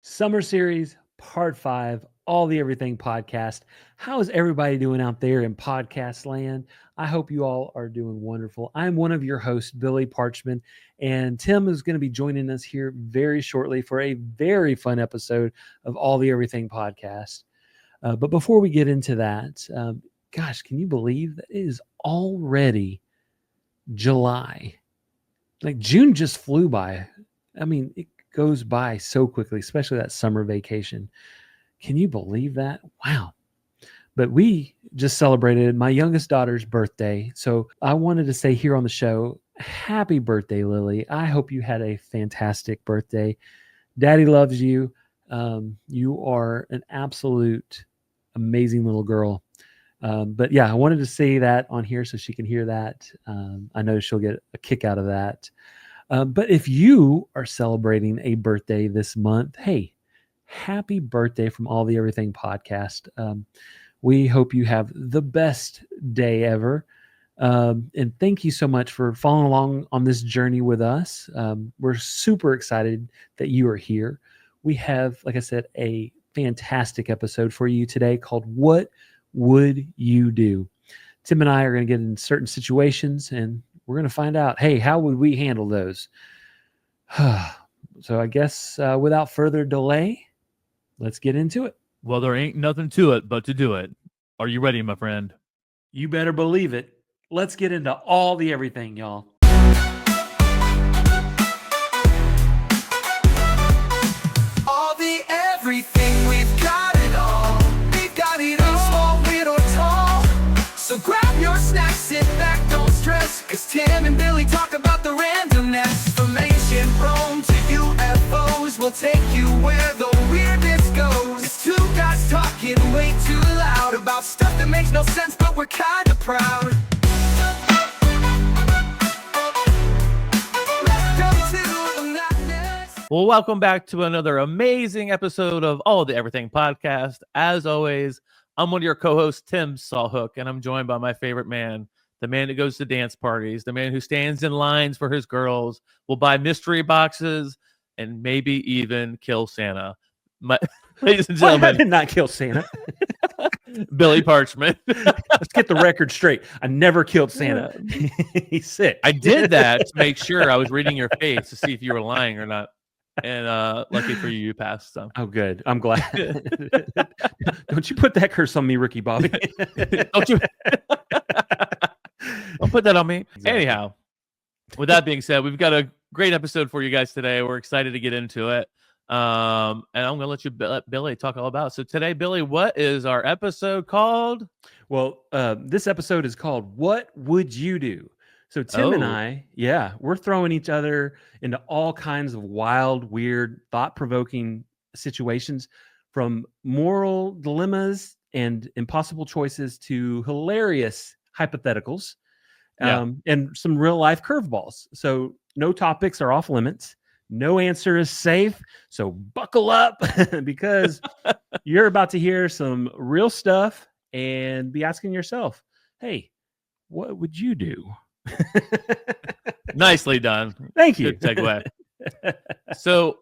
Summer Series, Part 5, All the Everything Podcast. How is everybody doing out there in podcast land? I hope you all are doing wonderful. I'm one of your hosts, Billy Parchman, and Tim is going to be joining us here very shortly for a very fun episode of All the Everything Podcast. But before we get into that, gosh, can you believe that it is already July? Like June just flew by. I mean, it goes by so quickly, especially that summer vacation. Can you believe that? Wow. But we just celebrated my youngest daughter's birthday. So I wanted to say here on the show, happy birthday, Lily. I hope you had a fantastic birthday. Daddy loves you. You are an absolute amazing little girl. But yeah, I wanted to say that on here so she can hear that. I know she'll get a kick out of that. But if you are celebrating a birthday this month, hey, happy birthday from All the Everything Podcast. We hope you have the best day ever. And thank you so much for following along on this journey with us. We're super excited that you are here. We have, like I said, a fantastic episode for you today called What Would You Do? Tim and I are going to get in certain situations and we're going to find out, hey, how would we handle those? So I guess without further delay, let's get into it. Well, there ain't nothing to it but to do it. Are you ready, my friend? You better believe it. Let's get into all the everything, y'all. All the everything, we've got it all. We've got it all, small, weird, or tall. So grab your snacks, sit back, don't stress. Cause Tim and Billy talk about the randomness. Information prone to UFOs will take you where the weirdness goes. It's two guys talking way too loud about stuff that makes no sense, but we're kinda proud. Well, welcome back to another amazing episode of All the Everything Podcast. As always, I'm one of your co-hosts, Tim Sawhook, and I'm joined by my favorite man, the man that goes to dance parties, the man who stands in lines for his girls, will buy mystery boxes, and maybe even kill Santa. Ladies and gentlemen, I did not kill Santa. Billy Parchman. Let's get the record straight. I never killed Santa. He's sick. I did that to make sure I was reading your face to see if you were lying or not. And lucky for you, you passed. So. Oh, good. I'm glad. Don't you put that curse on me, Ricky Bobby. Don't you? Don't put that on me. Exactly. Anyhow, with that being said, we've got a great episode for you guys today. We're excited to get into it. And I'm going to let Billy talk all about it. So today, Billy, what is our episode called? Well, this episode is called What Would You Do? So Tim and I, we're throwing each other into all kinds of wild, weird, thought-provoking situations, from moral dilemmas and impossible choices to hilarious hypotheticals, and some real-life curveballs. So no topics are off limits. No answer is safe. So buckle up because you're about to hear some real stuff and be asking yourself, hey, what would you do? Nicely done. Thank you. Good segue. So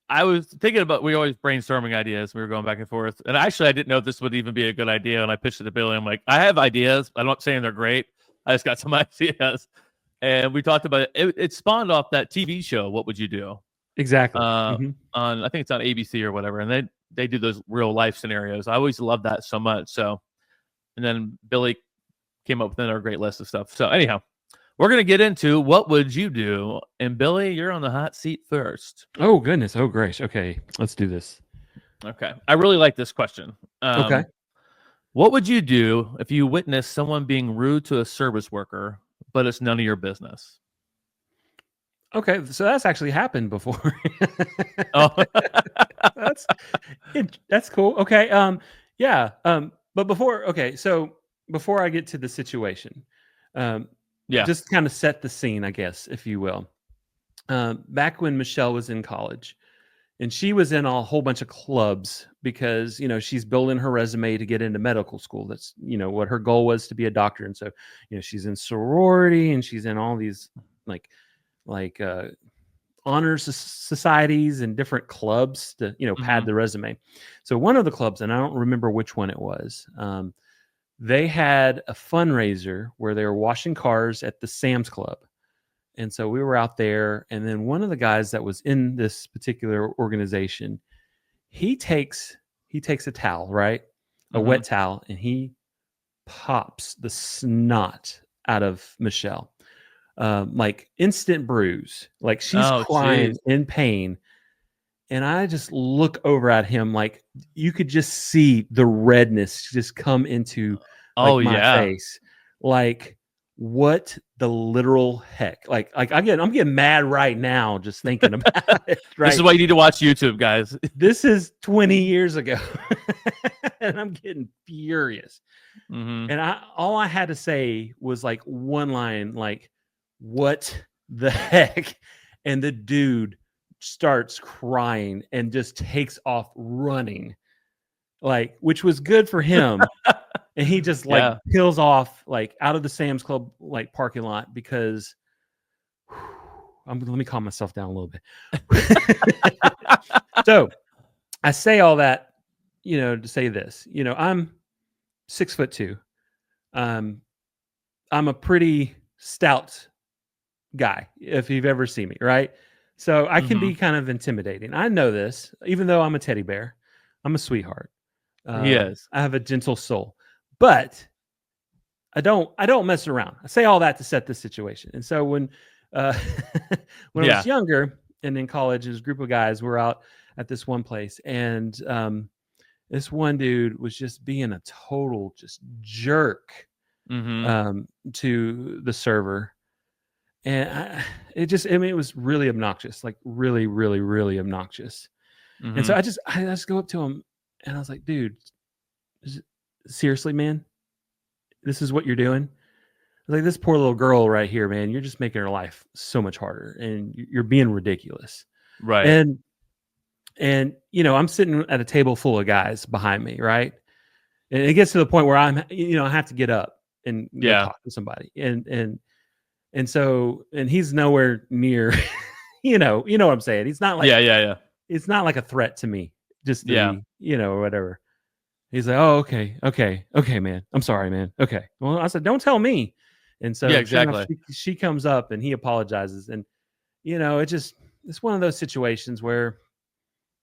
I was thinking about, we always brainstorming ideas. We were going back and forth. And actually, I didn't know if this would even be a good idea. And I pitched it to Billy. I'm like, I have ideas. I'm not saying they're great. I just got some ideas. And we talked about it. It spawned off that TV show, What Would You Do? Exactly. On, I think it's on ABC or whatever. And they do those real life scenarios. I always love that so much. So, and then Billy came up with another great list of stuff. So anyhow, we're going to get into What Would You Do? And Billy, you're on the hot seat first. Oh, goodness. Oh, grace. Okay. Let's do this. Okay. I really like this question. Okay. What would you do if you witnessed someone being rude to a service worker, but it's none of your business? Okay. So that's actually happened before. Oh, that's cool. Okay. But before I get to the situation, just kind of set the scene, I guess, if you will. Back when Michelle was in college, and she was in a whole bunch of clubs because, she's building her resume to get into medical school. That's, what her goal was, to be a doctor. And so, she's in sorority and she's in all these like honors societies and different clubs to, pad the resume. So one of the clubs, and I don't remember which one it was, they had a fundraiser where they were washing cars at the Sam's Club. And so we were out there, and then one of the guys that was in this particular organization, he takes a towel, right? A wet towel, and he pops the snot out of Michelle. Like instant bruise. Like she's crying in pain. And I just look over at him, like you could just see the redness just come into my face. Like, what the literal heck? Like I'm getting mad right now just thinking about it. Right? This is why you need to watch YouTube, guys. This is 20 years ago. And I'm getting furious. And all I had to say was like one line, like, what the heck? And the dude starts crying and just takes off running, like, which was good for him. And he just like peels off like out of the Sam's Club like parking lot because let me calm myself down a little bit. So I say all that, to say this, I'm 6'2". I'm a pretty stout guy if you've ever seen me, right? So I can be kind of intimidating. I know this, even though I'm a teddy bear. I'm a sweetheart. Yes, I have a gentle soul, but I don't mess around. I say all that to set the situation. And so when I was younger and in college, this group of guys were out at this one place, and this one dude was just being a total just jerk to the server. And it was really obnoxious, like really, really, really obnoxious. And so I just go up to him and I was like, dude, seriously, man, this is what you're doing? Like, this poor little girl right here, man, you're just making her life so much harder and you're being ridiculous. Right. And I'm sitting at a table full of guys behind me, right? And it gets to the point where I have to get up and talk to somebody. And so he's nowhere near, you know what I'm saying? He's not like, it's not like a threat to me, just to be, or whatever. He's like, oh, okay, man. I'm sorry, man. Okay. Well, I said, don't tell me. And so exactly. She comes up and he apologizes. And, it's one of those situations where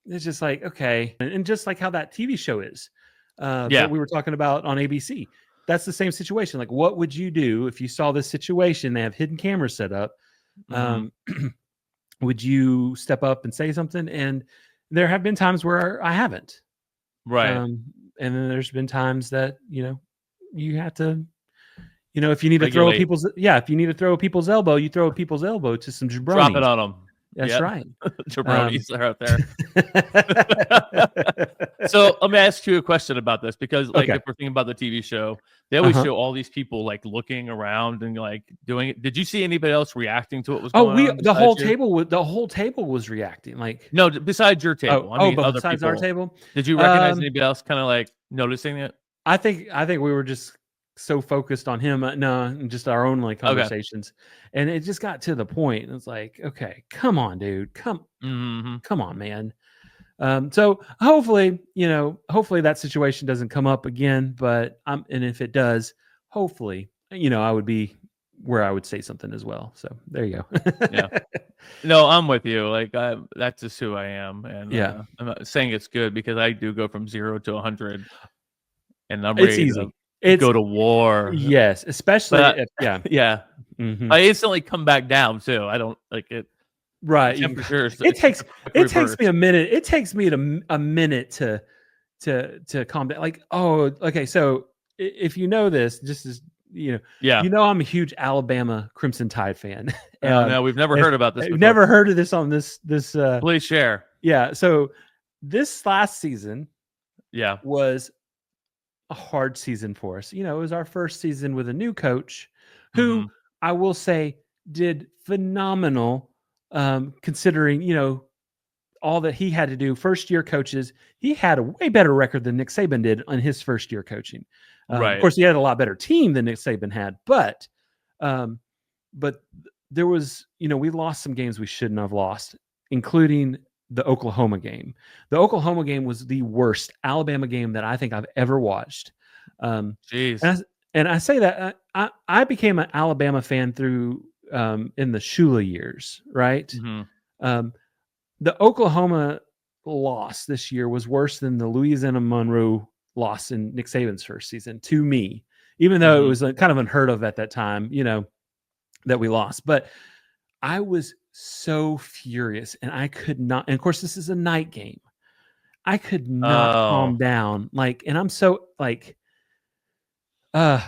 it's just like, okay. And just like how that TV show is that we were talking about on ABC. That's the same situation. Like, what would you do if you saw this situation? They have hidden cameras set up. Would you step up and say something? And there have been times where I haven't. Right. And then there's been times that, you have to, if you need to throw people's elbow, you throw people's elbow to some jabronis. Drop it on them. That's right. Jabronis are out there. So let me ask you a question about this, because if we're thinking about the TV show, they always show all these people like looking around and like doing it. Did you see anybody else reacting to what was going on? The whole table was reacting. Like, no, besides your table. I mean, but other besides people. our table. Did you recognize anybody else kind of like noticing it? I think we were just so focused on him, and just our own like conversations, and it just got to the point. And it's like, okay, come on, dude, come on, man. So hopefully that situation doesn't come up again. But and if it does, hopefully, I would be where I would say something as well. So there you go. No, I'm with you. Like, that's just who I am, and I'm not saying it's good, because I do go from 0 to 100, and I'm ready to go to war. Yes, especially I instantly come back down too. I don't like it. Right. It takes me a minute. It takes me a minute to calm down. Like, oh, okay. So if you know this, just as I'm a huge Alabama Crimson Tide fan. No, we've never heard about this. I've never heard of this on this. Please share. Yeah. So this last season, was a hard season for us. It was our first season with a new coach, who I will say did phenomenal. Considering, all that he had to do. First year coaches, he had a way better record than Nick Saban did on his first year coaching. Of course, he had a lot better team than Nick Saban had, but there was, we lost some games we shouldn't have lost, including the Oklahoma game. The Oklahoma game was the worst Alabama game that I think I've ever watched. Jeez. And I say that I became an Alabama fan through in the Shula years, right? Mm-hmm. The Oklahoma loss this year was worse than the Louisiana Monroe loss in Nick Saban's first season to me, even though it was kind of unheard of at that time, that we lost. But I was so furious, and I could not. And of course, this is a night game. I could not calm down. And I'm so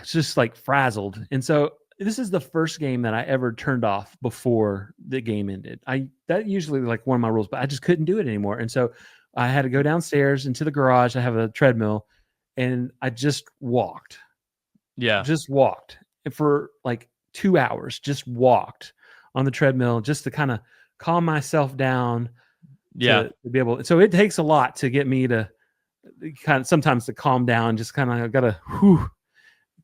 just frazzled. And so this is the first game that I ever turned off before the game ended. That usually one of my rules, but I just couldn't do it anymore. And so I had to go downstairs into the garage. I have a treadmill, and I just walked. Yeah. Just walked for 2 hours, just walked on the treadmill just to kind of calm myself down. Yeah. To be able. So it takes a lot to get me to sometimes to calm down, just kind of got to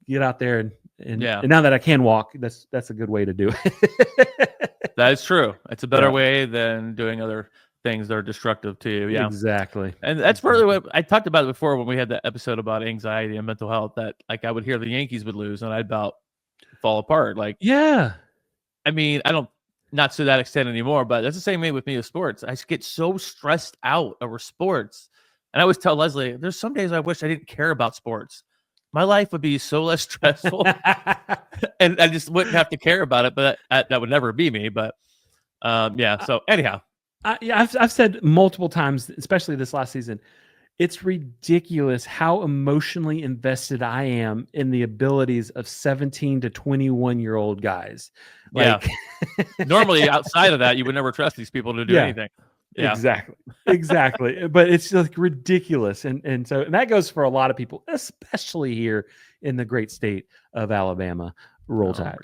get out there and now that I can walk, that's a good way to do it. That is true. It's a better way than doing other things that are destructive to you. Yeah, exactly. And that's partly what I talked about it before when we had that episode about anxiety and mental health, that I would hear the Yankees would lose and I'd about fall apart. I mean, I don't, not to that extent anymore, but that's the same way with me with sports. I get so stressed out over sports. And I always tell Leslie, there's some days I wish I didn't care about sports. My life would be so less stressful and I just wouldn't have to care about it, but that would never be me. But so anyhow. I've said multiple times, especially this last season, it's ridiculous how emotionally invested I am in the abilities of 17 to 21-year-old guys. Normally outside of that, you would never trust these people to do anything. Yeah. Exactly. But it's ridiculous. And so that goes for a lot of people, especially here in the great state of Alabama. Roll Tide.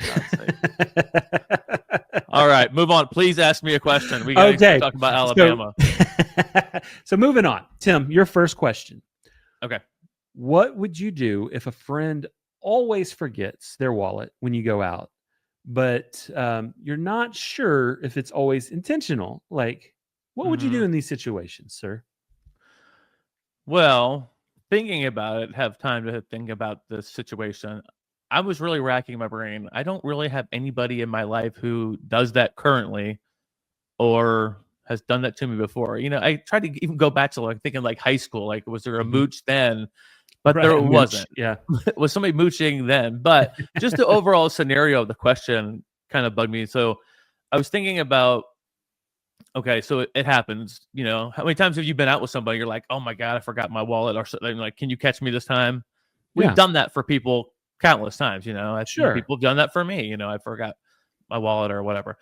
All right, move on. Please ask me a question. We got to talk about Alabama. So moving on. Tim, your first question. Okay. What would you do if a friend always forgets their wallet when you go out, but you're not sure if it's always intentional? What would you do in these situations, sir? Well, thinking about it, have time to think about the situation. I was really racking my brain. I don't really have anybody in my life who does that currently or has done that to me before. I tried to even go back to thinking high school. Was there a mooch then? But there wasn't. Yeah. Was somebody mooching then? But just the overall scenario of the question kind of bugged me. So I was thinking about, okay, so it happens. How many times have you been out with somebody? You're like, oh my God, I forgot my wallet, or something. Can you catch me this time? We've done that for people countless times. Sure. People have done that for me. I forgot my wallet or whatever.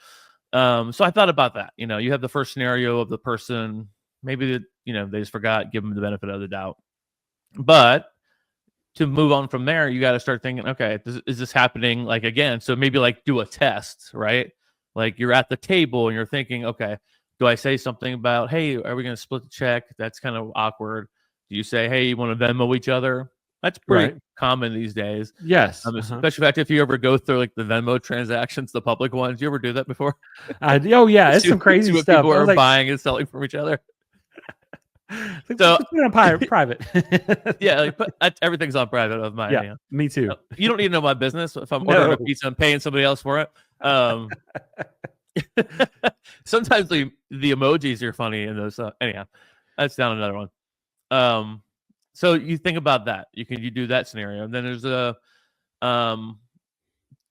So I thought about that. You have the first scenario of the person, maybe they just forgot, give them the benefit of the doubt. But to move on from there, you got to start thinking, okay, is this happening again? So maybe do a test, right? You're at the table and you're thinking, okay, do I say something about, hey, are we going to split the check? That's kind of awkward. Do you say, hey, you want to Venmo each other? That's pretty common these days. Yes. Especially if you ever go through the Venmo transactions, the public ones. You ever do that before? It's some crazy stuff. People are buying and selling from each other. So private. Everything's on private of mine. Yeah, me too. You don't need to know my business if I'm ordering a pizza and paying somebody else for it. Sometimes the emojis are funny in those. Anyhow, that's down another one. So you think about that. You do that scenario, and then there's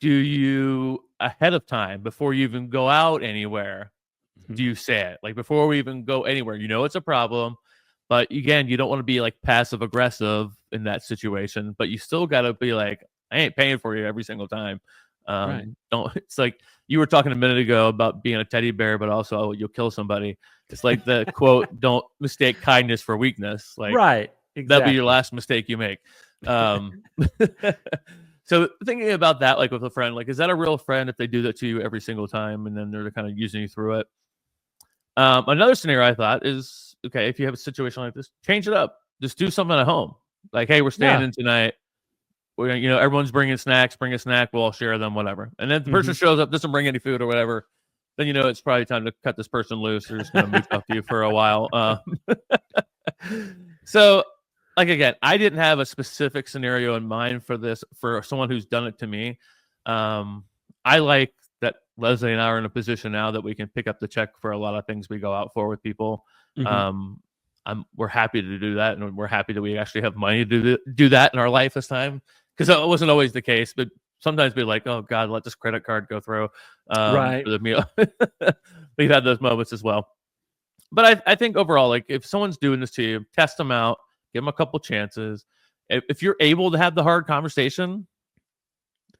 do you ahead of time before you even go out anywhere? Do you say it before we even go anywhere? It's a problem, but again, you don't want to be passive aggressive in that situation. But you still got to be I ain't paying for you every single time. Don't. It's you were talking a minute ago about being a teddy bear, but also you'll kill somebody. It's the quote: "Don't mistake kindness for weakness." Right. Exactly. That'll be your last mistake you make. So thinking about that, with a friend, is that a real friend if they do that to you every single time and then they're kind of using you through it? Another scenario I thought is, okay, if you have a situation like this, change it up. Just do something at home. Hey, we're staying in tonight. everyone's bringing snacks, bring a snack, we'll all share them, whatever. And then the person shows up, doesn't bring any food or whatever, then it's probably time to cut this person loose. They're just going to mooch off you for a while. So, like, again, I didn't have a specific scenario in mind for this, for someone who's done it to me. I like that Leslie and I are in a position now that we can pick up the check for a lot of things we go out for with people. We're happy to do that, and we're happy that we actually have money to do that in our life this time, because it wasn't always the case. But sometimes we're like, oh God, let this credit card go through for the meal. We've had those moments as well. But I think overall, like, if someone's doing this to you, test them out, give them a couple chances. If you're able to have the hard conversation,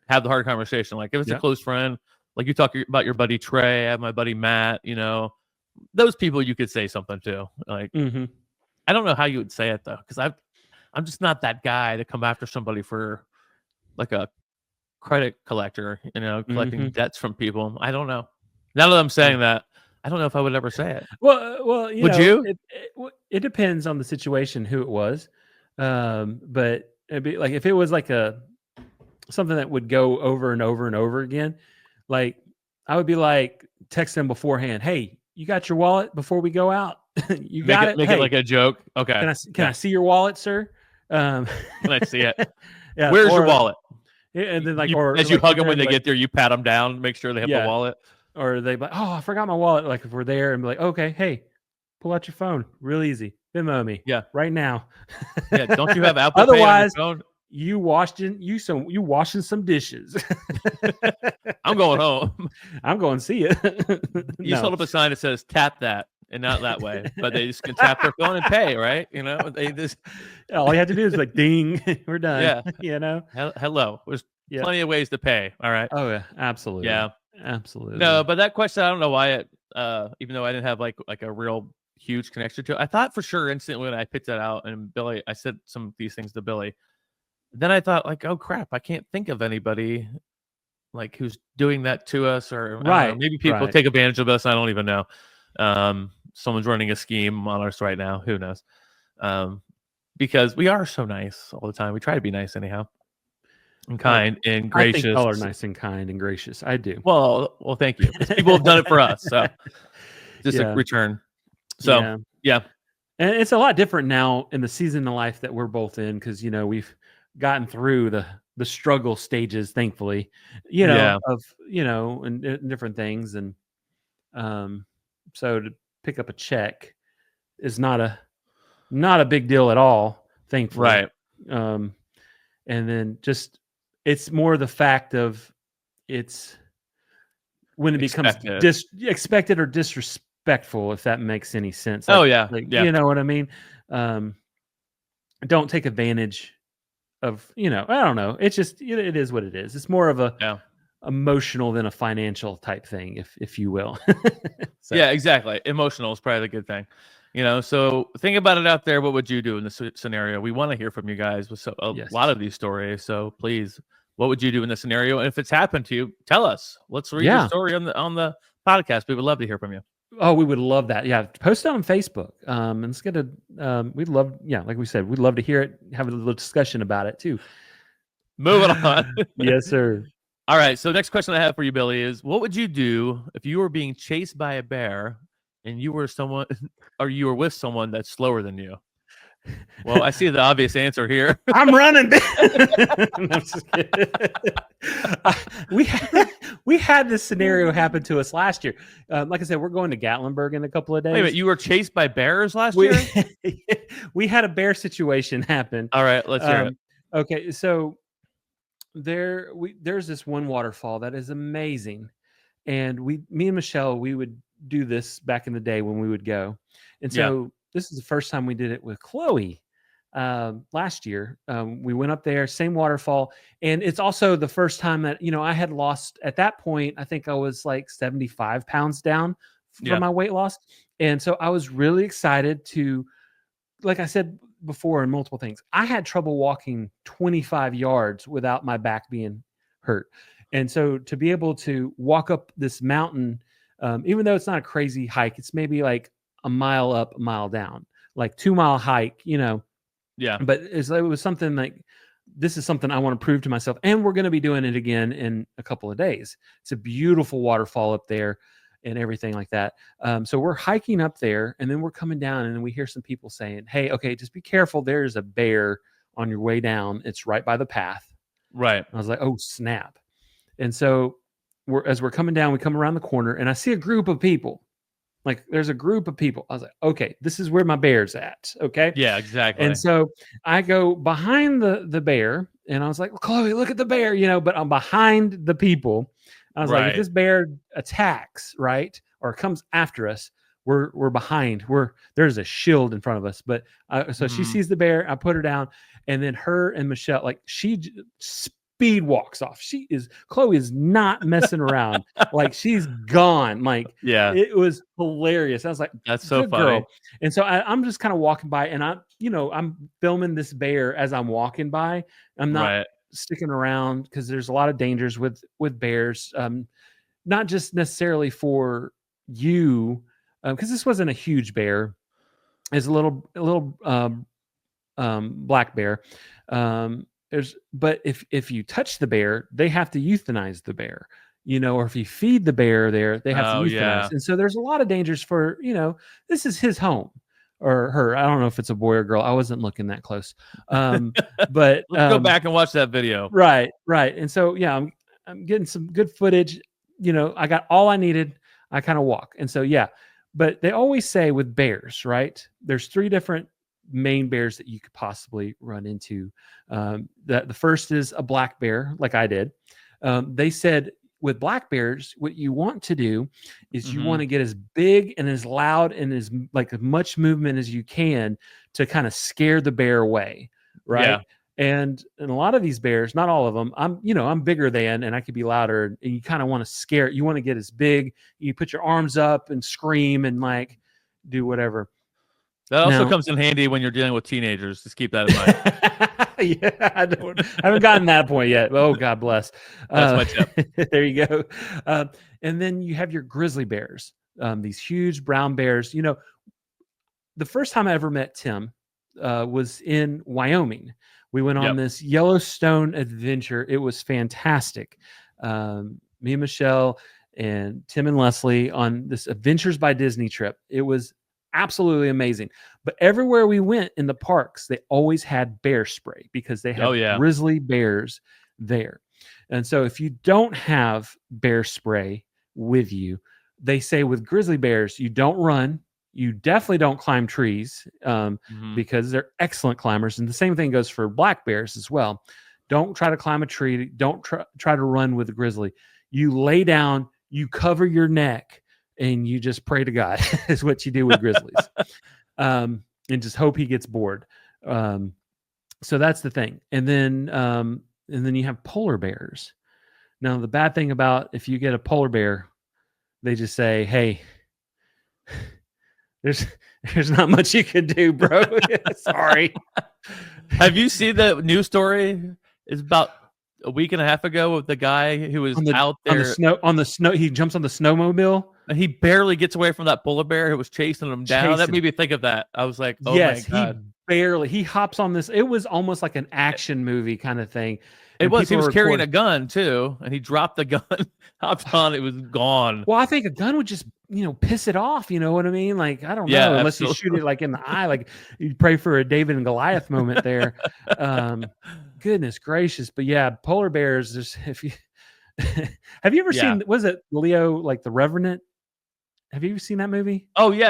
have the hard conversation. Like, if it's a close friend, like you talk about your buddy Trey, I have my buddy Matt, those people you could say something to. Like, I don't know how you would say it though, because I'm just not that guy to come after somebody for like a credit collector, collecting debts from people. I don't know. Now that I'm saying that, I don't know if I would ever say it. Well, would you? It depends on the situation, who it was. But it'd be like, if it was like something that would go over and over and over again, like, I would be like, text them beforehand. Hey, you got your wallet before we go out? You got it. Make it like a joke. Okay. Can I see your wallet, sir? Can I see it? Where's your wallet? And then like, as you hug them when they get there, you pat them down, make sure they have the wallet. Or they like, oh, I forgot my wallet. Like, if we're there, and be like, okay, hey, pull out your phone, real easy, Venmo me, right now. Don't you have Apple Otherwise, Pay on your phone? You washing some dishes. I'm going home. I'm going to see it. You hold up a sign that says tap that, and not that way, but they just can tap their phone and pay, right? They just all you have to do is like, ding, we're done. Hello. There's plenty of ways to pay. All right. Oh yeah, absolutely. Yeah, absolutely. No, but that question, I don't know why it. Even though I didn't have like a real huge connection to it, I thought for sure instantly when I picked that out, and Billy, I said some of these things to Billy. Then I thought, like, oh crap, I can't think of anybody like who's doing that to us, or maybe people take advantage of us. I don't even know. Someone's running a scheme on us right now. Who knows? Because we are so nice all the time. We try to be nice anyhow, and kind and gracious. I think y'all are nice and kind and gracious. I do. Well, thank you. People have done it for us, so just a return. So yeah, and it's a lot different now in the season of life that we're both in, because we've gotten through the struggle stages, thankfully, of and different things, and so to pick up a check is not a big deal at all, thankfully, right? And then just, it's more the fact of, it's when it becomes expected or disrespectful, if that makes any sense. You know what I mean? Don't take advantage of, I don't know. It's just, it is what it is. It's more of a emotional than a financial type thing, if you will. Yeah, exactly. Emotional is probably the good thing. So think about it out there. What would you do in this scenario? We want to hear from you guys with a lot of these stories. So please, what would you do in this scenario? And if it's happened to you, tell us. Let's read your story on the podcast. We would love to hear from you. Oh, we would love that. Yeah. Post it on Facebook. And let's get we'd love, like we said, we'd love to hear it, have a little discussion about it too. Moving on. Yes, sir. All right. So next question I have for you, Billy, is what would you do if you were being chased by a bear and you were you were with someone that's slower than you? Well, I see the obvious answer here. I'm running. No, I'm just kidding. We had this scenario happen to us last year. Like I said, we're going to Gatlinburg in a couple of days. Wait a minute, you were chased by bears last year? We had a bear situation happen. All right, let's hear it. Okay, so there's this one waterfall that is amazing, and me and Michelle, we would do this back in the day when we would go, and so. This is the first time we did it with Chloe last year. We went up there, same waterfall. And it's also the first time that, I had lost at that point. I think I was like 75 pounds down from my weight loss. And so I was really excited to, like I said before in multiple things, I had trouble walking 25 yards without my back being hurt. And so to be able to walk up this mountain, even though it's not a crazy hike, it's maybe like a mile up, a mile down, like 2 mile hike, Yeah. But it was something like this is something I want to prove to myself, and we're going to be doing it again in a couple of days. It's a beautiful waterfall up there and everything like that. So we're hiking up there, and then we're coming down, and then we hear some people saying, hey, okay, just be careful. There's a bear on your way down. It's right by the path. Right. I was like, oh, snap. And so as we're coming down, we come around the corner, and I see a group of people. Like, there's a group of people. I was like, okay, this is where my bear's at. Okay. Yeah, exactly. And so I go behind the bear, and I was like, well, Chloe, look at the bear, but I'm behind the people. I was like, if this bear attacks, right, or comes after us, we're behind. There's a shield in front of us. But so she sees the bear, I put her down, and then her and Michelle, like, she speed walks off. Chloe is not messing around. Like, she's gone. Like, yeah, it was hilarious. I was like, that's so funny. Girl. And so I'm just kind of walking by, and I'm filming this bear as I'm walking by. I'm not sticking around because there's a lot of dangers with bears. Not just necessarily for you, because this wasn't a huge bear. It's a little black bear. But if you touch the bear, they have to euthanize the bear, or if you feed the bear there, they have to euthanize. Yeah. And so there's a lot of dangers for, this is his home or her. I don't know if it's a boy or girl. I wasn't looking that close. But let's go back and watch that video. Right. And so, yeah, I'm getting some good footage. I got all I needed. I kind of walk. And so, yeah, but they always say with bears, right? There's 3 different main bears that you could possibly run into. The first is a black bear, like I did. They said with black bears, what you want to do is you want to get as big and as loud and as much movement as you can to kind of scare the bear away, right? Yeah. And a lot of these bears, not all of them, I'm bigger than, and I could be louder, and you kind of want to scare it. You want to get as big. You put your arms up and scream and do whatever. That also comes in handy when you're dealing with teenagers. Just keep that in mind. Yeah, I haven't gotten that point yet. Oh, God bless. That's my tip. There you go. And then you have your grizzly bears, these huge brown bears. The first time I ever met Tim was in Wyoming. We went on this Yellowstone adventure. It was fantastic. Me and Michelle and Tim and Leslie on this Adventures by Disney trip. It was absolutely amazing. But everywhere we went in the parks, they always had bear spray because they had grizzly bears there. And so if you don't have bear spray with you, they say with grizzly bears, you don't run. You definitely don't climb trees because they're excellent climbers. And the same thing goes for black bears as well. Don't try to climb a tree. Don't try to run with a grizzly. You lay down, you cover your neck, and you just pray to God is what you do with grizzlies. And just hope he gets bored. So that's the thing. And then you have polar bears. Now, the bad thing about if you get a polar bear, they just say, hey, there's not much you can do, bro. Sorry. Have you seen the news story? It's about a week and a half ago with the guy who was out there on the snow. He jumps on the snowmobile and he barely gets away from that polar bear who was chasing him down. That made me think of that. I was like, oh my God. He hops on this. It was almost like an action movie kind of thing. He was carrying a gun too, and he dropped the gun, hopped on, it was gone. Well, I think a gun would just, piss it off. You know what I mean? Like, I don't know, unless you shoot it like in the eye, like you pray for a David and Goliath moment there. Goodness gracious. But yeah, polar bears, have you ever seen, was it Leo, like The Revenant? Have you ever seen that movie? Oh yeah.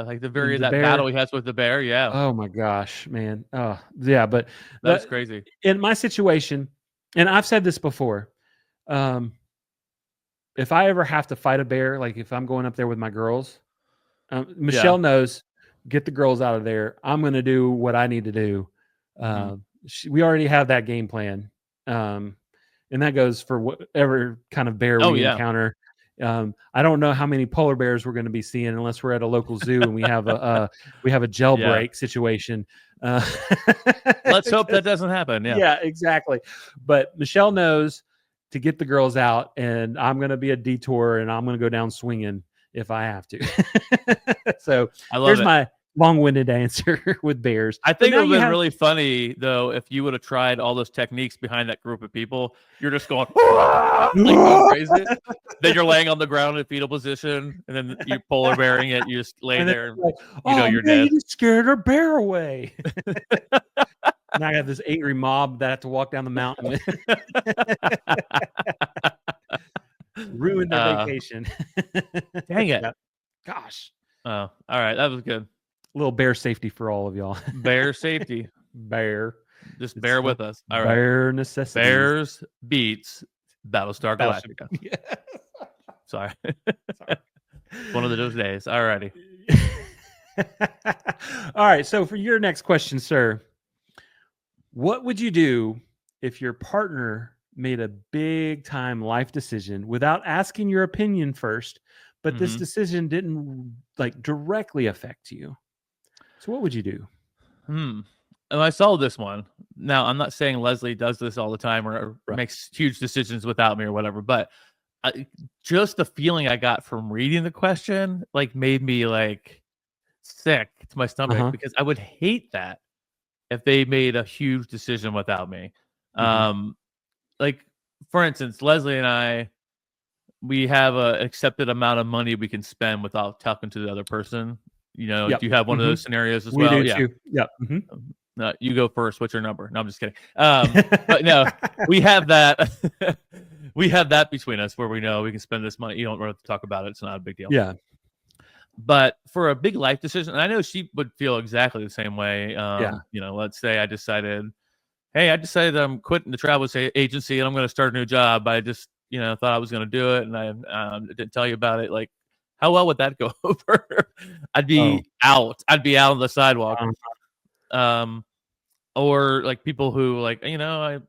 Like that battle he has with the bear. Yeah. Oh my gosh, man. Oh yeah. But that's crazy. In my situation, and I've said this before, if I ever have to fight a bear, like if I'm going up there with my girls, Michelle knows, get the girls out of there. I'm going to do what I need to do. We already have that game plan. And that goes for whatever kind of bear we encounter. I don't know how many polar bears we're going to be seeing unless we're at a local zoo and we have a jailbreak situation. Let's hope that doesn't happen. Yeah, exactly. But Michelle knows to get the girls out, and I'm going to be a detour, and I'm going to go down swinging if I have to. So long-winded answer with bears. I But think it now would you have been have really funny though if you would have tried all those techniques behind that group of people. You're just going like going crazy. Then you're laying on the ground in a fetal position, and then you polar bearing it. You just lay and then there, it's like, you know oh you're man, dead. you just scared our bear away. Now I have this angry mob that have to walk down the mountain with ruin their vacation. Dang it. Yep. Gosh. Oh, all right. That was good. Little bear safety for all of y'all. Bear safety. Bear. Just It's bear with us. All right. bear necessities. Bears beats Battlestar Battleship. Galactica. Yeah. Sorry. One of those days. All righty. All right. So for your next question, sir, what would you do if your partner made a big time life decision without asking your opinion first, but this Mhm. decision didn't like directly affect you? So what would you do? And I saw this one. Now, I'm not saying Leslie does this all the time or Right. makes huge decisions without me or whatever, but just the feeling I got from reading the question like made me like sick to my stomach because I would hate that if they made a huge decision without me. Like for instance, Leslie and I, we have a accepted amount of money we can spend without talking to the other person. You know, Yep. do you have one of those scenarios as We well? do Yeah. too. Yep. No, you go first. What's your number? No, I'm just kidding. But no, we have that. We have that between us where we know we can spend this money. You don't have to talk about it. It's not a big deal. Yeah. But for a big life decision, and I know she would feel exactly the same way. Yeah. You know, let's say I decided I'm quitting the travel agency and I'm going to start a new job. I just, you know, thought I was going to do it, and I didn't tell you about it. Like, how well would that go over? I'd be out. I'd be out on the sidewalk. Or like people who like, I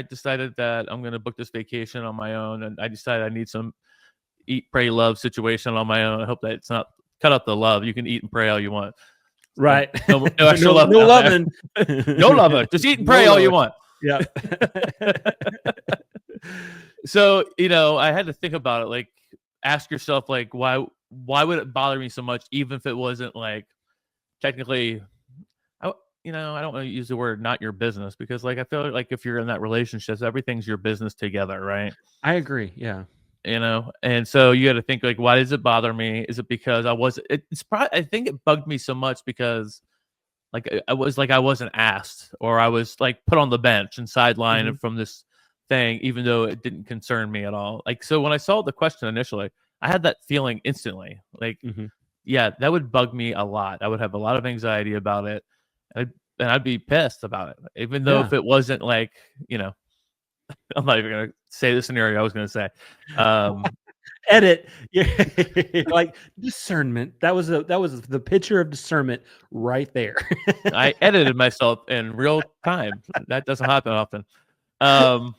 decided that I'm going to book this vacation on my own, and I decided I need some eat, pray, love situation on my own. I hope that it's not cut out the love. You can eat and pray all you want. Right. No extra love. No loving. No loving. Just eat and pray all you want. Yeah. So, you know, I had to think about it. Like, ask yourself, like, why would it bother me so much, even if it wasn't like technically, I don't want to use the word not your business, because like I feel like if you're in that relationship, everything's your business together, right? I agree. Yeah. You know, and so you got to think like, why does it bother me? Is it because it's probably, I think it bugged me so much because like I wasn't asked, or I was like put on the bench and sidelined from this thing, even though it didn't concern me at all. Like, so when I saw the question initially, I had that feeling instantly. Like, yeah, that would bug me a lot. I would have a lot of anxiety about it. And I'd be pissed about it, even though if it wasn't like, you know, I'm not even going to say the scenario I was going to say. Edit. Like discernment. That was the picture of discernment right there. I edited myself in real time. That doesn't happen often. But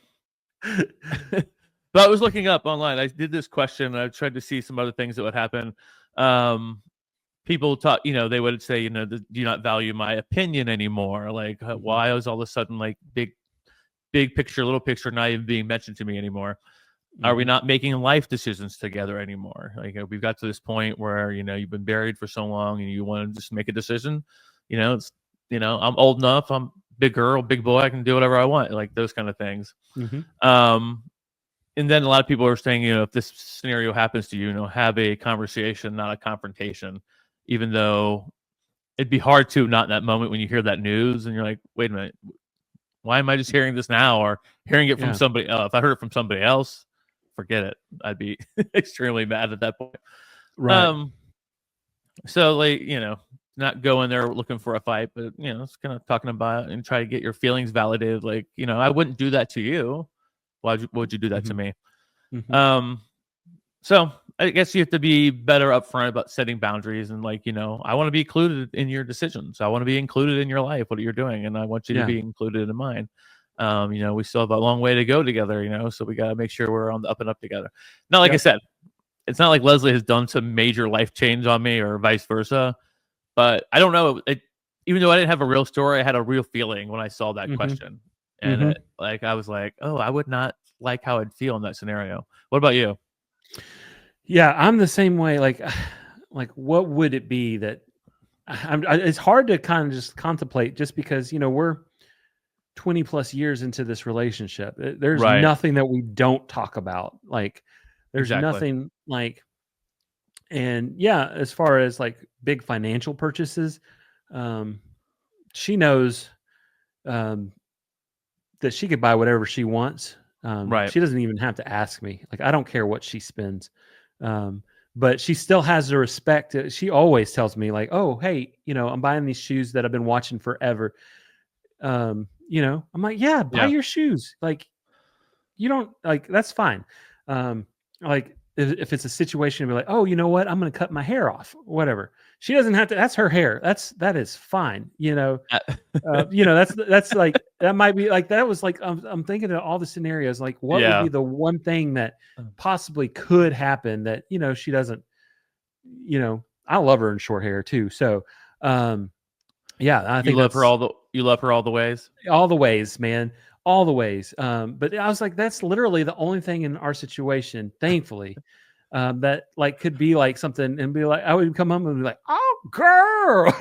I was looking up online. I did this question. I tried to see some other things that would happen. People talk, you know, they would say, you know, do you not value my opinion anymore? Like, why is all of a sudden like big picture, little picture not even being mentioned to me anymore? Are we not making life decisions together anymore? Like, we've got to this point where, you know, you've been buried for so long and you want to just make a decision. You know, it's, you know, I'm old enough, I'm big girl, big boy, I can do whatever I want, like those kind of things. And then a lot of people are saying, you know, if this scenario happens to you, you know, have a conversation, not a confrontation, even though it'd be hard to not in that moment when you hear that news and you're like, wait a minute, why am I just hearing this now, or hearing it from somebody else? If I heard it from somebody else, forget it. I'd be extremely mad at that point. Right. So like, you know, not go in there looking for a fight, but you know, it's kind of talking about and try to get your feelings validated. Like, you know, I wouldn't do that to you. Why would you do that to me? So I guess you have to be better upfront about setting boundaries, and like, you know, I want to be included in your decisions. I want to be included in your life, what you're doing, and I want you to be included in mine. You know, we still have a long way to go together, you know, so we got to make sure we're on the up and up together. Now, like I said, it's not like Leslie has done some major life change on me or vice versa, but I don't know. Even though I didn't have a real story, I had a real feeling when I saw that question. And like, I was like, oh, I would not like how I'd feel in that scenario. What about you? Yeah, I'm the same way. Like what would it be that it's hard to kind of just contemplate, just because we're 20 plus years into this relationship. There's Right. nothing that we don't talk about. Like, there's Exactly. nothing like, and yeah, as far as like big financial purchases, she knows um, that she could buy whatever she wants. Right. She doesn't even have to ask me. Like, I don't care what she spends. But she still has the respect. She always tells me like, "Oh, hey, I'm buying these shoes that I've been watching forever." I'm like, "Yeah, buy Yeah. your shoes. Like, you don't like that's fine." Like if it's a situation, be like, "Oh, you know what? I'm going to cut my hair off." Whatever. She doesn't have to. That's her hair. That is fine. That's like, that might be like, that was like, I'm thinking of all the scenarios, like what would Yeah. be the one thing that possibly could happen that she doesn't. I love her in short hair too. So, yeah, I think You love her all the ways. all the ways, man, all the ways. But I was like, that's literally the only thing in our situation, thankfully, that like could be like something, and be like, I would come home and be like, "Oh, girl,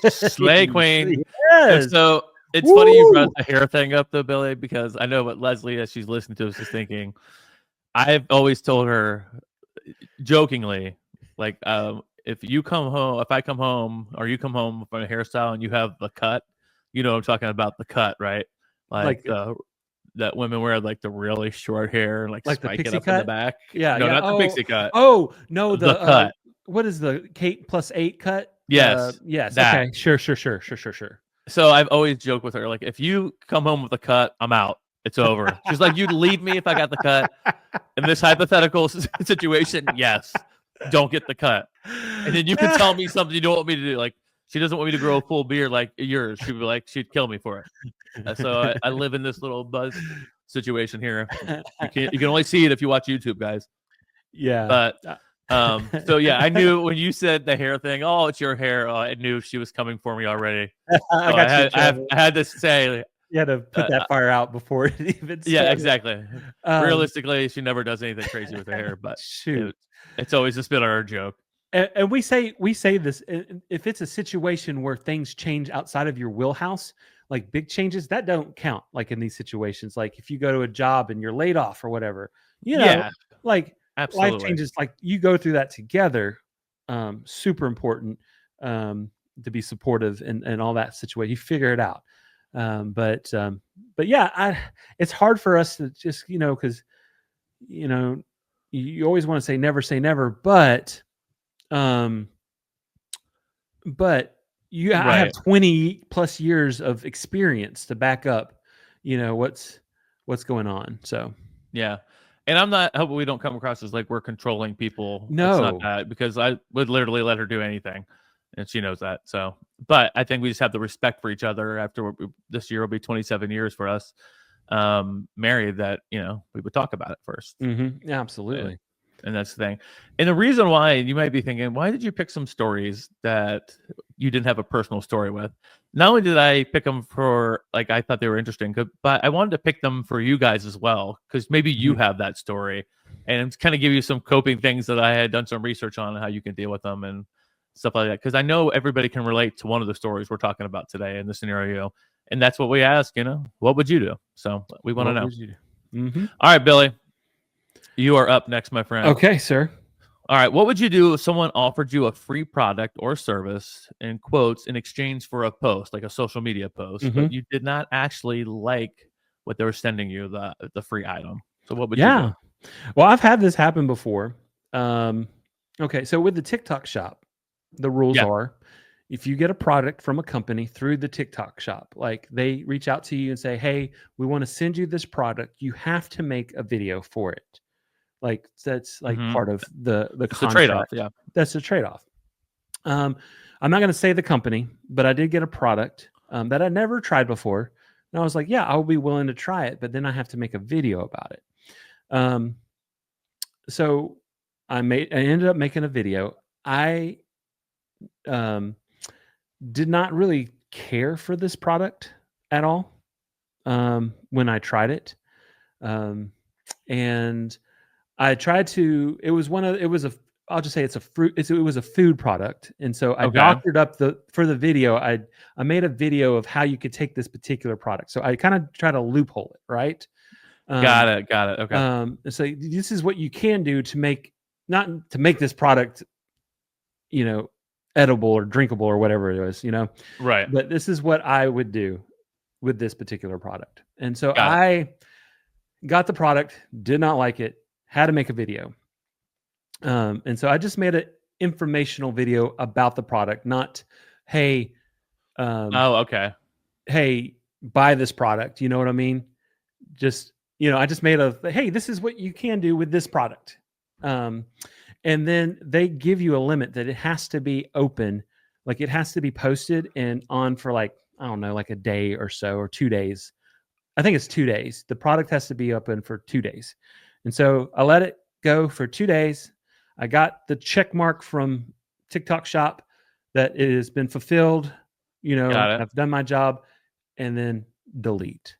Slay queen. And yes." so it's funny you brought the hair thing up though, Billy, because I know what Leslie, as she's listening to us, is thinking. I've always told her jokingly, like, if I come home or you come home from a hairstyle and you have the cut, I'm talking about the cut, right? Like that women wear, like the really short hair and like the spike it pixie up in the cut. back. Yeah, No, yeah. not the pixie cut. Oh no, The cut. What is the Kate +8 cut? Yes. Yes. That. Okay. Sure. So I've always joked with her, like, if you come home with a cut, I'm out. It's over. She's like, you'd leave me if I got the cut. In this hypothetical situation, yes, don't get the cut. And then you can tell me something you don't want me to do. Like, she doesn't want me to grow a full beard like yours. She'd be like, she'd kill me for it. So I live in this little buzz situation here. You can only see it if you watch YouTube, guys. Yeah. But so yeah, I knew when you said the hair thing. Oh, it's your hair. I knew she was coming for me already. I had to say. You had to put that fire out before it even started. Yeah, exactly. Realistically, she never does anything crazy with her hair, but shoot, it's always a spit on her joke. And we say this, if it's a situation where things change outside of your wheelhouse, like big changes, that don't count. Like in these situations, like if you go to a job and you're laid off or whatever, like absolutely. life changes, like you go through that together. Super important to be supportive and all that situation. You figure it out. But yeah, it's hard for us to just, because, you always want to say never, but I have 20 plus years of experience to back up, what's going on. So, yeah. And I hope we don't come across as like we're controlling people. No, it's not that, because I would literally let her do anything. And she knows that. So, but I think we just have the respect for each other after this year will be 27 years for us married, that, we would talk about it first. Mm-hmm. Yeah, absolutely. And that's the thing. And the reason why, you might be thinking, why did you pick some stories that you didn't have a personal story with? Not only did I pick them for, like, I thought they were interesting, but I wanted to pick them for you guys as well, because maybe you have that story and kind of give you some coping things that I had done some research on, how you can deal with them and stuff like that, because I know everybody can relate to one of the stories we're talking about today in the scenario, and that's what we ask. What would you do? So we want to know. Mm-hmm. All right, Billy, you are up next, my friend. Okay, sir. All right, what would you do if someone offered you a free product or service, in quotes, in exchange for a post, like a social media post, but you did not actually like what they were sending you, the free item? So what would you do? Well, I've had this happen before. Okay, so with the TikTok shop, the rules are, if you get a product from a company through the TikTok shop, like they reach out to you and say, "Hey, we want to send you this product. You have to make a video for it." Like that's like part of the contract. Trade-off. Yeah, that's a trade-off. I'm not going to say the company, but I did get a product that I never tried before, and I was like, "Yeah, I'll be willing to try it," but then I have to make a video about it. So I ended up making a video. I did not really care for this product at all when I tried it. And I tried to, it was I'll just say it's a fruit. It was a food product, and so I Okay. doctored up for the video. I made a video of how you could take this particular product. So I kind of try to loophole it, right? Got it. Okay. So this is what you can do to make not to make this product, edible or drinkable or whatever it is, Right. but this is what I would do with this particular product. And so Got it. I got the product, did not like it, had to make a video. And so I just made an informational video about the product, not, hey, Okay. hey, buy this product. You know what I mean? Just, I just made hey, this is what you can do with this product. And then they give you a limit that it has to be open, like it has to be posted and on for like, I don't know, like a day or so, or 2 days. I think it's 2 days. The product has to be open for 2 days. And so I let it go for 2 days. I got the check mark from TikTok Shop that it has been fulfilled. Got it. I've done my job, and then delete.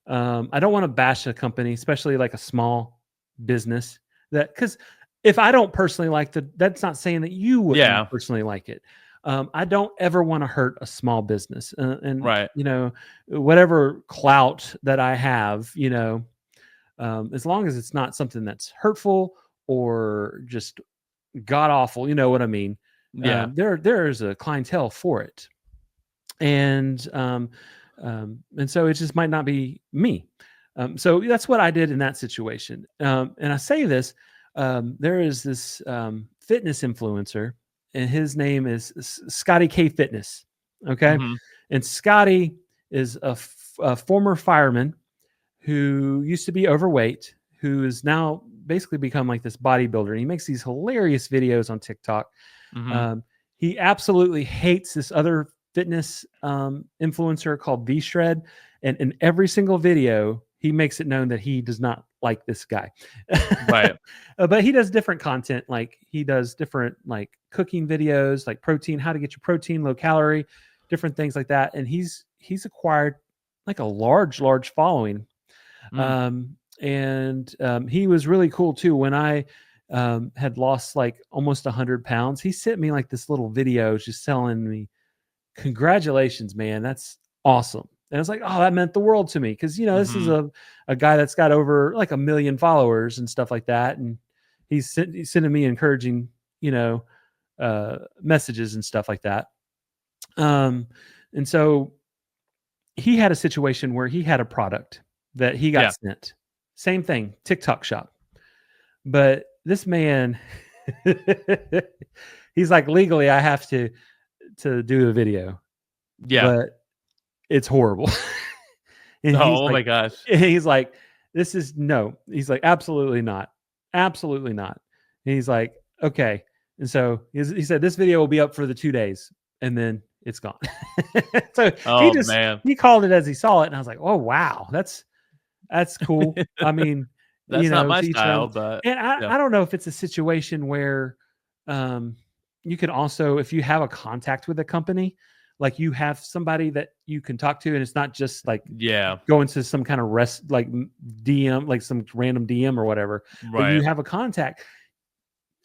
I don't want to bash a company, especially like a small business, because if I don't personally like that's not saying that you wouldn't personally like it. I don't ever want to hurt a small business, and Right. whatever clout that I have, as long as it's not something that's hurtful or just god awful, you know what I mean? Yeah. There's a clientele for it, and so it just might not be me. So that's what I did in that situation. And I say this, there is this fitness influencer, and his name is Scotty K Fitness. Okay. Mhm. And Scotty is a former fireman who used to be overweight, who is now basically become like this bodybuilder. And he makes these hilarious videos on TikTok. Mhm. He absolutely hates this other fitness influencer called V-Shred. And in every single video, he makes it known that he does not like this guy. Right. But he does different content. Like he does different like cooking videos, like protein, how to get your protein, low calorie, different things like that. And he's acquired like a large following. Mm. He was really cool too. When I had lost like almost 100 pounds, he sent me like this little video just telling me, congratulations, man, that's awesome. And it's like, oh, that meant the world to me, because this is Mhm. a guy that's got over like 1 million followers and stuff like that, and he's sending me encouraging messages and stuff like that. And so he had a situation where he had a product that he got sent, same thing, TikTok Shop, but this man he's like, legally I have to do a video, but it's horrible. And Oh my gosh. he's like, this is no. He's like, absolutely not. Absolutely not. And he's like, okay. And so he said, this video will be up for the 2 days, and then it's gone. So Oh man. he called it as he saw it. And I was like, oh, wow, that's cool. I mean, That's not my to each their style, own. but And yeah. I don't know if it's a situation where you can also, if you have a contact with a company, like you have somebody that you can talk to, and it's not just like Yeah. go into some kind of like DM, like some random DM or whatever, but you Right. have a contact.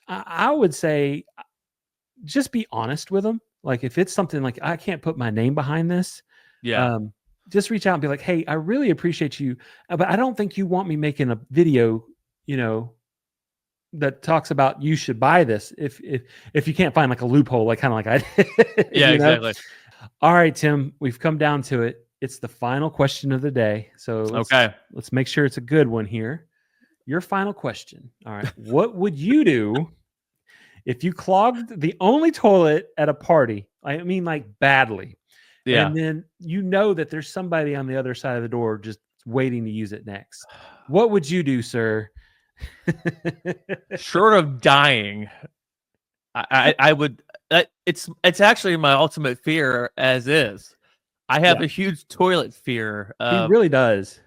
I would say just be honest with them. Like if it's something like, I can't put my name behind this, Yeah. just reach out and be like, hey, I really appreciate you, but I don't think you want me making a video, that talks about you should buy this if you can't find like a loophole, like kind of like I did, Yeah, exactly. All right, Tim, we've come down to it. It's the final question of the day. So let's make sure it's a good one here. Your final question. All right. What would you do if you clogged the only toilet at a party? I mean, like badly. Yeah. And then that there's somebody on the other side of the door just waiting to use it next. What would you do, sir? Short of dying, I would. It's actually my ultimate fear as is. I have Yeah. a huge toilet fear He of really does.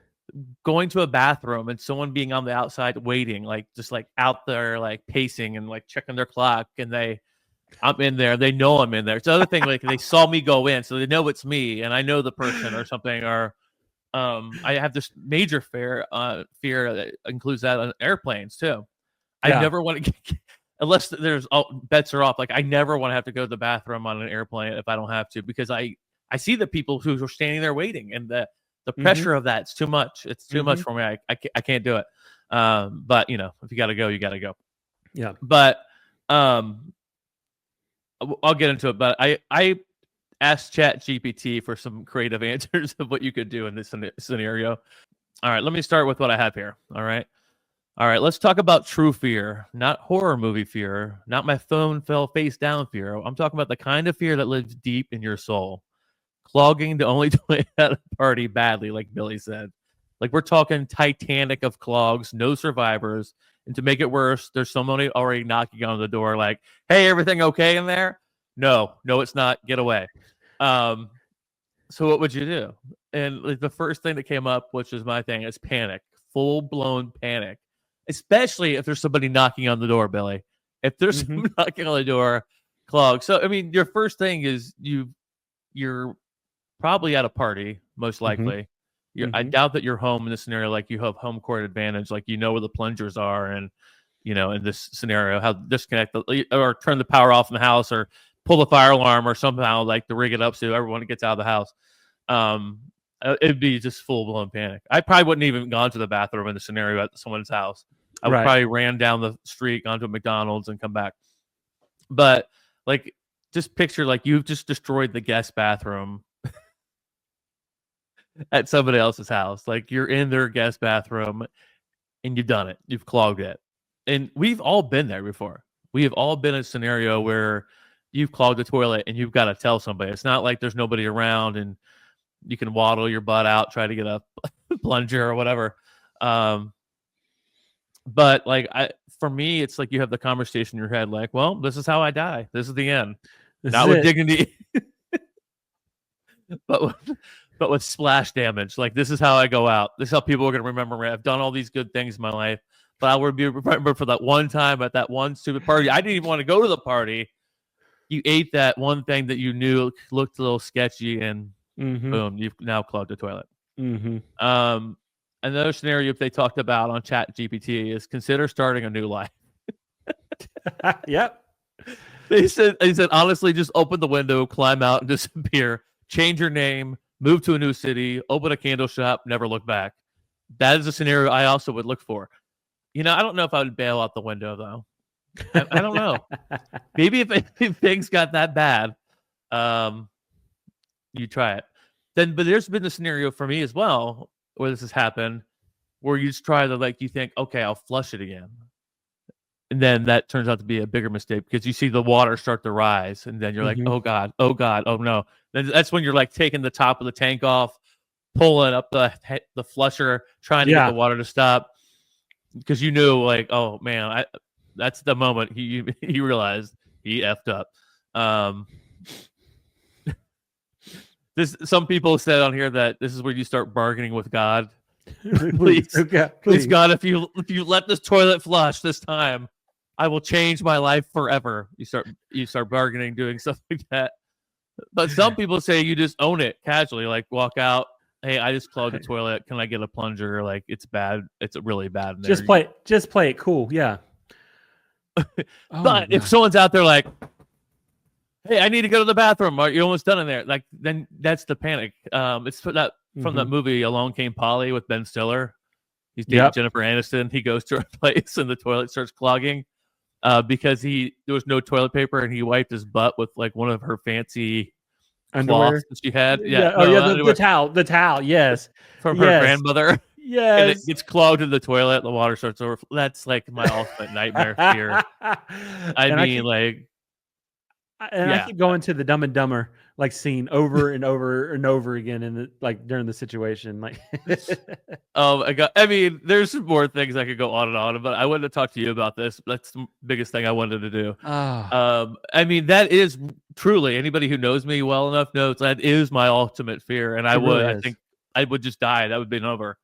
going to a bathroom and someone being on the outside waiting, like just like out there, like pacing and like checking their clock, and I'm in there. They know I'm in there. It's the other thing, like they saw me go in, so they know it's me, and I know the person or something. Or I have this major fear that includes that on airplanes too. I Yeah. never want to unless there's bets are off. Like I never want to have to go to the bathroom on an airplane if I don't have to, because I see the people who are standing there waiting, and the pressure of that's too much. It's too much for me. I can't do it. But you know, if you got to go, you got to go. Yeah. But I'll get into it. But I asked ChatGPT for some creative answers of what you could do in this scenario. All right, let me start with what I have here. All right, let's talk about true fear, not horror movie fear, not my phone fell face down fear. I'm talking about the kind of fear that lives deep in your soul. Clogging the only toilet at a party badly, like Billy said. Like we're talking Titanic of clogs, no survivors. And to make it worse, there's somebody already knocking on the door like, hey, everything okay in there? No, it's not. Get away. So what would you do? And like, the first thing that came up, which is my thing, is panic. Full-blown panic. Especially if there's somebody knocking on the door, Billy. If there's somebody knocking on the door, clog. So, I mean, your first thing is you're probably at a party, most likely. I doubt that you're home in this scenario. Like you have home court advantage. Like you know where the plungers are, and you know in this scenario how to disconnect or turn the power off in the house, or pull the fire alarm, or somehow like to rig it up so everyone gets out of the house. It'd be just full blown panic. I probably wouldn't even gone to the bathroom in the scenario at someone's house. I would probably ran down the street, gone to a McDonald's, and come back. But like, just picture like you've just destroyed the guest bathroom at somebody else's house. Like you're in their guest bathroom and you've done it. You've clogged it. And we've all been there before. We have all been in a scenario where you've clogged the toilet and you've got to tell somebody. It's not like there's nobody around and you can waddle your butt out, try to get a plunger or whatever. But like for me, it's like you have the conversation in your head, like, well, this is how I die. This is the end. Not with dignity. but with splash damage. Like this is how I go out. This is how people are going to remember me. I've done all these good things in my life, but I would be remembered for that one time at that one stupid party. I didn't even want to go to the party. You ate that one thing that you knew looked a little sketchy, and boom, you've now clogged the toilet. Another scenario if they talked about on ChatGPT is consider starting a new life. Yep. They said honestly, just open the window, climb out, and disappear. Change your name, move to a new city, open a candle shop, never look back. That is a scenario I also would look for. You know, I don't know if I would bail out the window though. I don't know. Maybe if things got that bad, you try it. But there's been a scenario for me as well where this has happened, where you just try to you think, okay, I'll flush it again. And then that turns out to be a bigger mistake because you see the water start to rise, and then you're like, oh God, oh no. Then that's when you're like taking the top of the tank off, pulling up the flusher, trying to get the water to stop, because you knew like, oh man, that's the moment he realized he effed up. Some people said on here that this is where you start bargaining with God. please, God, if you let this toilet flush this time, I will change my life forever. You start bargaining, doing stuff like that. But some people say you just own it casually, like walk out. Hey, I just clogged the toilet. Can I get a plunger? Like it's bad. It's really bad. In there. Just play it cool. Yeah. But if someone's out there like, hey, I need to go to the bathroom. Are you almost done in there? Like then that's the panic. It's from that movie Along Came Polly with Ben Stiller. He's dating Jennifer Aniston. He goes to her place and the toilet starts clogging because there was no toilet paper and he wiped his butt with like one of her fancy underwear that she had. The towel. Yes, from her grandmother. Yes, and it gets clogged in the toilet. The water starts over. That's like my ultimate nightmare fear. I keep going to the Dumb and Dumber scene over and over and over again in the during the situation. Oh my God! I mean, there's more things I could go on and on, but I wanted to talk to you about this. That's the biggest thing I wanted to do. I mean, that is truly anybody who knows me well enough knows that is my ultimate fear, and I think I would just die. That would be over,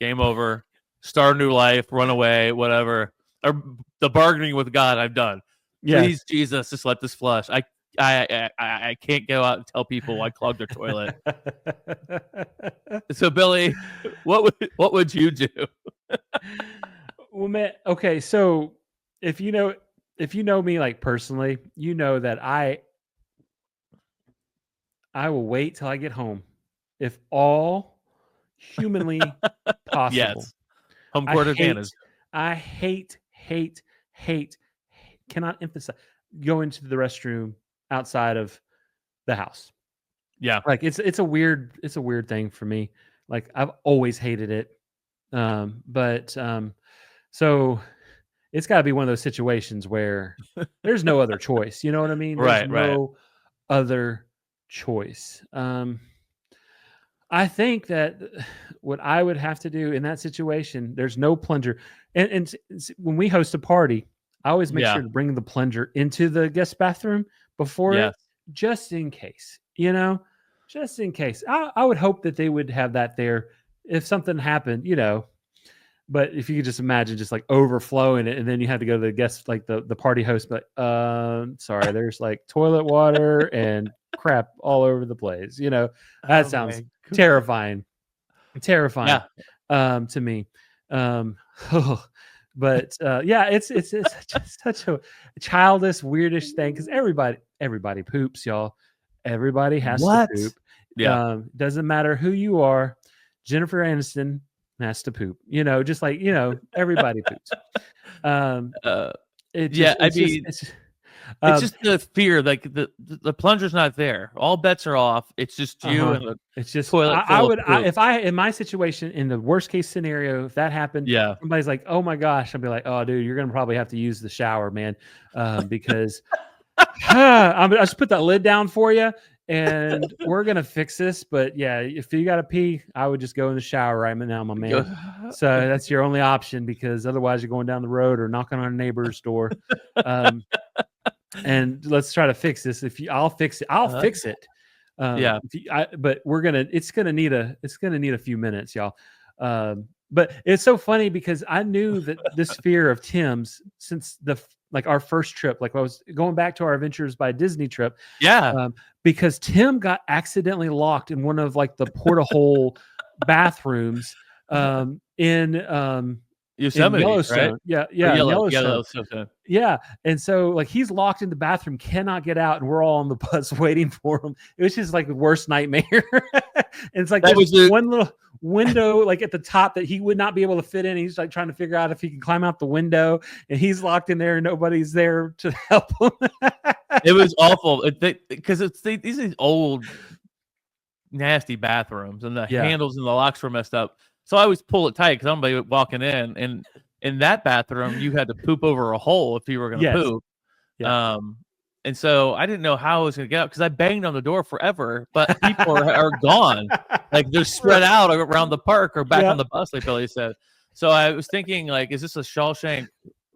game over, start a new life, run away, whatever. Or the bargaining with God, I've done. Please, Jesus, just let this flush. I can't go out and tell people I clogged their toilet. So, Billy, what would you do? Well, man, okay. So if if you know me like personally, you know that I will wait till I get home, if all humanly possible. Yes. Home I court advantage. hate, cannot emphasize going to the restroom outside of the house. Yeah. Like it's a weird thing for me. Like I've always hated it. So it's got to be one of those situations where there's no other choice. You know what I mean? There's Right. no other choice. I think that what I would have to do in that situation, there's no plunger. And when we host a party, I always make Yeah. sure to bring the plunger into the guest bathroom before Yes. it, just in case, just in case. I would hope that they would have that there if something happened, but if you could just imagine just like overflowing it, and then you had to go to the guest, like the party host, but sorry, there's like toilet water and crap all over the place. That Oh sounds my God. terrifying Yeah. to me. But yeah, it's just such a childish, weirdish thing, because everybody poops, y'all. Everybody has to What? poop. Yeah. Doesn't matter who you are. Jennifer Aniston has to poop. Just like everybody poops. It Yeah, just, I it's mean, just, it's just the fear, like the plunger's not there. All bets are off. It's just you and the it's just toilet I full of would poop. if I in my situation, in the worst case scenario, if that happened, Yeah. somebody's like, oh my gosh, I'd be like, oh dude, you're gonna probably have to use the shower, man, because I'll just put that lid down for you, and we're gonna fix this. But yeah, if you gotta pee, I would just go in the shower right now, my man. So that's your only option, because otherwise you're going down the road or knocking on a neighbor's door. And let's try to fix this. I'll fix it. I'll fix it. Yeah. But it's gonna need a few minutes, y'all. But it's so funny because I knew that this fear of Tim's since our first trip, like I was going back to our Adventures by Disney trip. Yeah. Because Tim got accidentally locked in one of like the porta-hole bathrooms in Yosemite, Yellowstone. right? Yeah, Or Yellowstone. Yellowstone. Yeah. And so like he's locked in the bathroom, cannot get out, and we're all on the bus waiting for him. It was just like the worst nightmare. And it's like That was one little window like at the top that he would not be able to fit in. He's like trying to figure out if he can climb out the window, and he's locked in there and nobody's there to help him. It was awful because these old nasty bathrooms, and the handles and the locks were messed up. So I always pull it tight because somebody walking in, and in that bathroom you had to poop over a hole if you were going to poop. Yeah. And so I didn't know how I was going to get out because I banged on the door forever, but people are gone. Like they're spread out around the park or back on the bus, like Billy said. So I was thinking, like, is this a Shawshank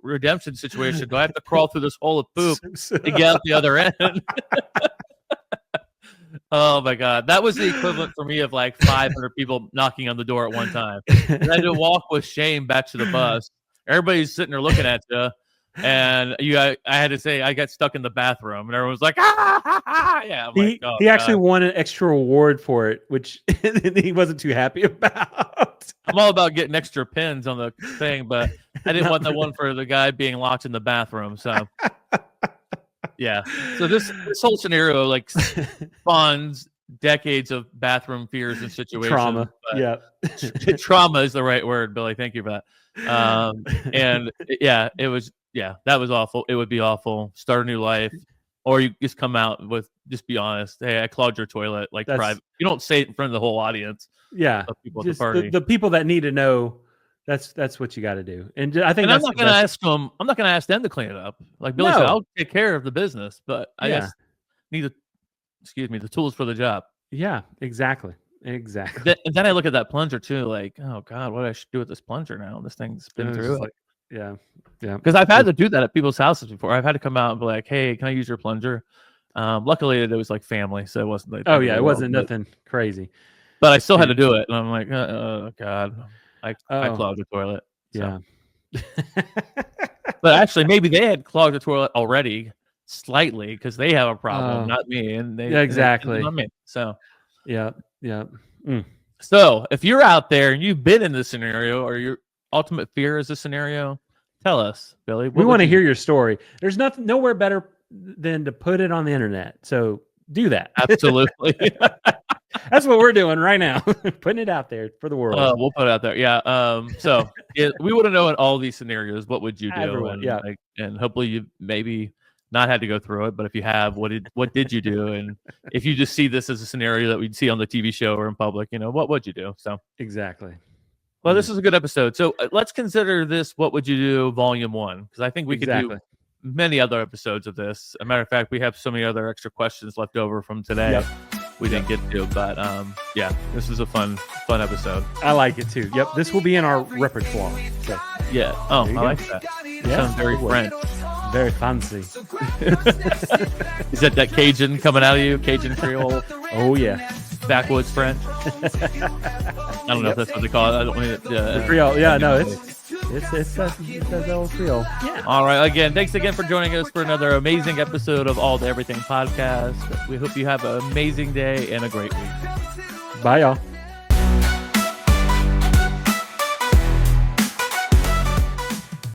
Redemption situation? Do I have to crawl through this hole of poop to get out the other end? Oh my God. That was the equivalent for me of like 500 people knocking on the door at one time. And I had to walk with shame back to the bus. Everybody's sitting there looking at you. And I had to say, I got stuck in the bathroom, and everyone was like, ah. Yeah. I'm like, oh, he actually won an extra reward for it, which he wasn't too happy about. I'm all about getting extra pins on the thing, but I didn't want the one for the guy being locked in the bathroom. So yeah. So this whole scenario like spawns decades of bathroom fears and situations. Trauma. Yeah. Trauma is the right word, Billy. Thank you for that. And yeah, it was, that was awful. It would be awful. Start a new life. Or you just come out with, just be honest. Hey, I clogged your toilet. Like private. You don't say it in front of the whole audience. Yeah. Of people just at the party. The people that need to know. That's what you got to do. And I think I'm not going to ask them. I'm not going to ask them to clean it up. Like Billy said, I'll take care of the business, but I just need the tools for the job. Yeah, exactly. And then I look at that plunger too, like, oh God, what I should do with this plunger now? This thing's been through it. Like, yeah. Because I've had to do that at people's houses before. I've had to come out and be like, hey, can I use your plunger? Luckily, it was like family, so it wasn't like, it wasn't nothing crazy. But I still had to do it, and I'm like, oh God, I clogged the toilet. So. Yeah. But actually, maybe they had clogged the toilet already slightly because they have a problem, not me. And they exactly. Not me. So yeah. So if you're out there and you've been in this scenario, or your ultimate fear is this scenario, Tell us, Billy. We want to hear your story. There's nowhere better than to put it on the internet. So do that. Absolutely. That's what we're doing right now. Putting it out there for the world. We'll put it out there. Yeah. So we want to know in all these scenarios, what would you do? Everyone, yeah. And hopefully you maybe not had to go through it, but if you have, what did you do? And if you just see this as a scenario that we'd see on the TV show or in public, what would you do? So exactly. Well, this is a good episode. So let's consider this What Would You Do Volume 1, because I think we could do many other episodes of this. As a matter of fact, we have so many other extra questions left over from today. Yep. We didn't get to, but yeah, this is a fun episode. I like it too. Yep, this will be in our repertoire. So. Yeah. Oh, I like that. Yeah. Sounds very French. Very fancy. Is that Cajun coming out of you? Cajun Creole? Oh yeah. Backwoods French? I don't know if that's what they call it. I don't mean it. Creole. Yeah, no, it's that old Creole. Yeah. All right. Again, thanks again for joining us for another amazing episode of All the Everything Podcast. We hope you have an amazing day and a great week. Bye, y'all.